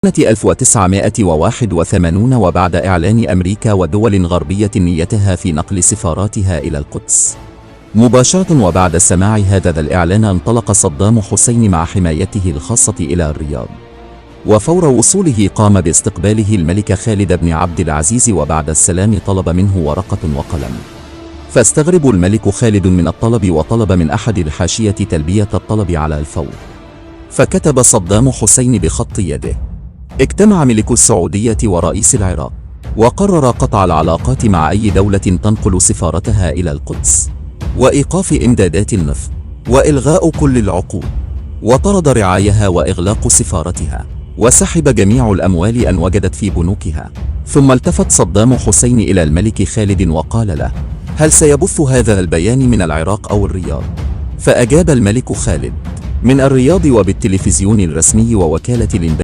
سنة 1981 وبعد إعلان أمريكا ودول غربية نيتها في نقل سفاراتها إلى القدس مباشرة، وبعد سماع هذا الإعلان انطلق صدام حسين مع حمايته الخاصة إلى الرياض، وفور وصوله قام باستقباله الملك خالد بن عبد العزيز، وبعد السلام طلب منه ورقة وقلم، فاستغرب الملك خالد من الطلب وطلب من أحد الحاشية تلبية الطلب على الفور، فكتب صدام حسين بخط يده: اجتمع ملك السعودية ورئيس العراق وقرر قطع العلاقات مع أي دولة تنقل سفارتها إلى القدس، وإيقاف إمدادات النفط، وإلغاء كل العقود، وطرد رعايها وإغلاق سفارتها، وسحب جميع الأموال أن وجدت في بنوكها. ثم التفت صدام حسين إلى الملك خالد وقال له: هل سيبث هذا البيان من العراق أو الرياض؟ فأجاب الملك خالد: من الرياض، وبالتلفزيون الرسمي ووكالة الإنباء